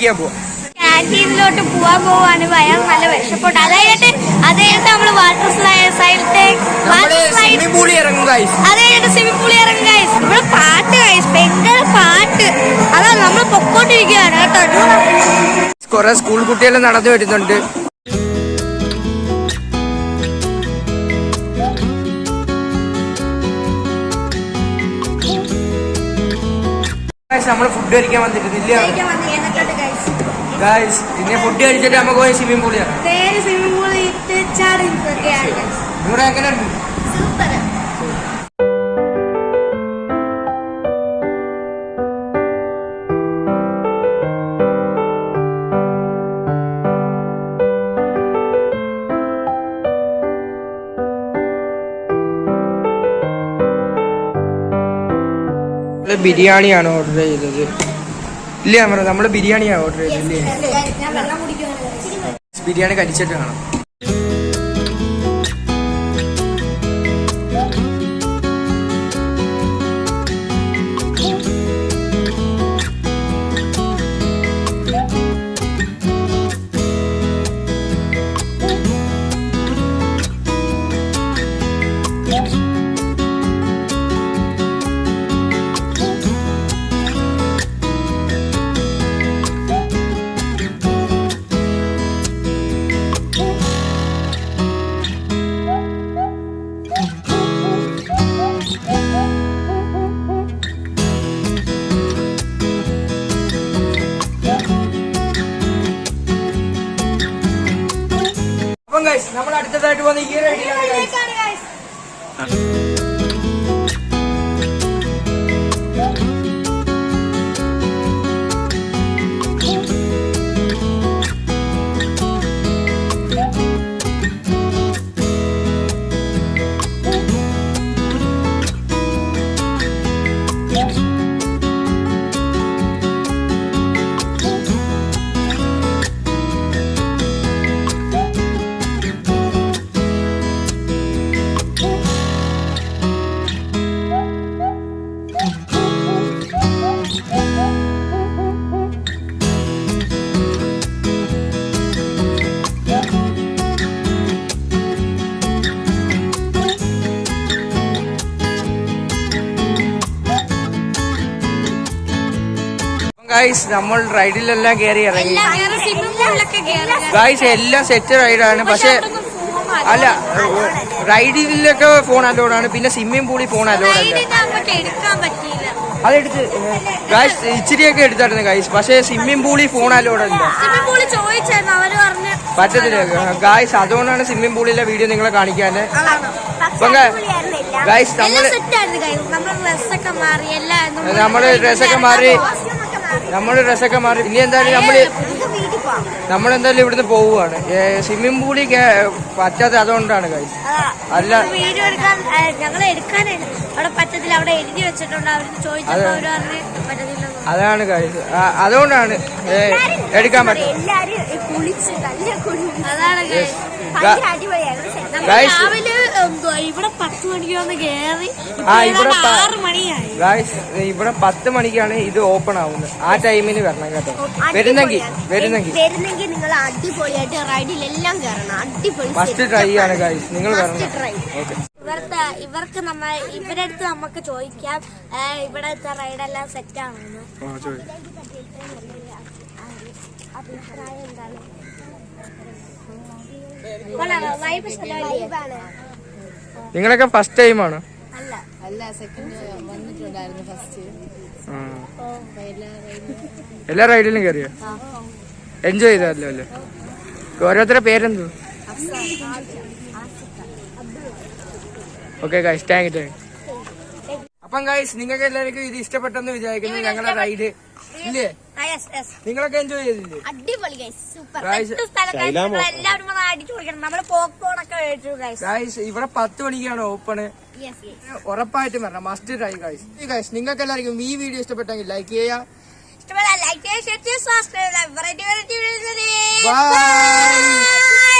കഴിക്കാൻ പോവാം. ക്യാൻറ്റീനിലോട്ട് പോവാണ്. ഭയം നല്ല വിഷപ്പെട്ടു. അത് കഴിഞ്ഞിട്ട് നമ്മള് വാട്ടർ സ്വിമ്മിംഗ് പൂളി ഇറങ്ങും ഗൈസ്. ഇവിടെ പാട്ട് ഗൈസ്, ഭയങ്കര പാട്ട്. അതാണ് നമ്മൾ പൊക്കോണ്ടിരിക്കുകയാണ് കേട്ടോ. കുറെ സ്കൂൾ കുട്ടികൾ നടന്നു വരുന്നുണ്ട്. നമ്മള് ഫുഡ് കഴിക്കാൻ വന്നിട്ടില്ല ഗൈസ്. പിന്നെ ഫുഡ് കഴിച്ചിട്ട് നമുക്ക് പോയി സ്വിമ്മിംഗ് പൂളിയാണ്. ഇവിടെ എങ്ങനെയുണ്ട്? ബിരിയാണിയാണ് ഓർഡർ ചെയ്തത്. ഇല്ല നമ്മള് ബിരിയാണിയാണ് ഓർഡർ ചെയ്തത്. ബിരിയാണി കഴിച്ചിട്ട് കാണാം. നമ്മൾ അടുത്തതായിട്ട് വന്ന ഈ റൈഡിലാണ്. ഗൈസ് നമ്മൾ റൈഡിലെല്ലാം കയറി ഇറങ്ങി ഗൈസ്. എല്ലാം സെറ്റ് റൈഡാണ്. പക്ഷെ അല്ല, റൈഡിലൊക്കെ ഫോൺ അലോഡാണ്. പിന്നെ സ്വിമ്മിംഗ് പൂളിൽ ഫോൺ അലോഡല്ല. അതെടുത്ത് ഗൈസ് ഇച്ചിരിയൊക്കെ എടുത്തായിരുന്നു ഗൈസ്. പക്ഷെ സ്വിമ്മിംഗ് പൂളിൽ ഫോൺ അലോഡല്ല, പറ്റത്തില്ല ഗൈസ്. അതുകൊണ്ടാണ് സ്വിമ്മിംഗ് പൂളിലെ വീഡിയോ നിങ്ങളെ കാണിക്കാന്. ഗൈസ് നമ്മള് ഡ്രസ്സൊക്കെ മാറി ഇനി എന്തായാലും നമ്മളെന്തായാലും ഇവിടുന്ന് പോവുകയാണ്. സ്വിമ്മിംഗ് പൂളിൽ പറ്റാത്ത അതുകൊണ്ടാണ് ഗൈസ്. അല്ല അതാണ് ഗൈസ്, അതുകൊണ്ടാണ് എടുക്കാൻ പറ്റും. ഇവിടെ 10 മണിക്ക് വന്ന് കയറി ഇവിടെ 10 മണിക്കാണ് ഇത് ഓപ്പൺ ആവുന്നത്. ആ ടൈമിന് വരണം കേട്ടോ. വരുന്നെങ്കിൽ നിങ്ങൾ അടിപൊളിയായിട്ട് റൈഡിലെല്ലാം കയറണം. അടിപൊളി മസ്റ്റ് ട്രൈ ആണ് ഗൈസ്, നിങ്ങൾ വരണം. ഇവർക്ക് ഇവരുടെ അടുത്ത് നമുക്ക് ചോദിക്കാം ഇവിടത്തെ റൈഡെല്ലാം സെറ്റ് ആണെന്ന്. അഭിപ്രായം എന്താണ്? നിങ്ങളൊക്കെ ഫസ്റ്റ് ടൈമാണോ? എല്ലാ റൈഡിലും കയറിയോ? എൻജോയ് ചെയ്തല്ലോ അല്ലേ? ഓരോരുത്തരുടെ പേരെന്തോ? Okay guys, thank you. അപ്പം ഗൈസ് നിങ്ങൾക്ക് എല്ലാവർക്കും ഇത് ഇഷ്ടപ്പെട്ടെന്ന് വിചാരിക്കുന്നു. ഞങ്ങളുടെ റൈഡ് ഇല്ലേ, നിങ്ങളൊക്കെ എൻജോയ് ചെയ്തില്ലേ? അടിപൊളി ഗൈസ്, സൂപ്പർ. എല്ലാവരും അടിച്ചു കൊടുക്കണം. നമ്മള് പോപ്കോൺ ഒക്കെ കഴിച്ചു ഗൈസ്. ഇവിടെ 10 മണിക്കാണ് ഓപ്പണ്. ഉറപ്പായിട്ടും വരണം, മസ്റ്റ് ട്രൈ ഗൈസ്. ഗൈസ് നിങ്ങൾക്ക് എല്ലാവർക്കും ഈ വീഡിയോ ഇഷ്ടപ്പെട്ടെങ്കിൽ ലൈക്ക് ചെയ്യുക. ഇഷ്ടപ്പെട്ടാൽ ലൈക്ക് ചെയ്യുക, ഷെയർ ചെയ്യുക, സബ്സ്ക്രൈബ് ചെയ്യുക. ബൈ.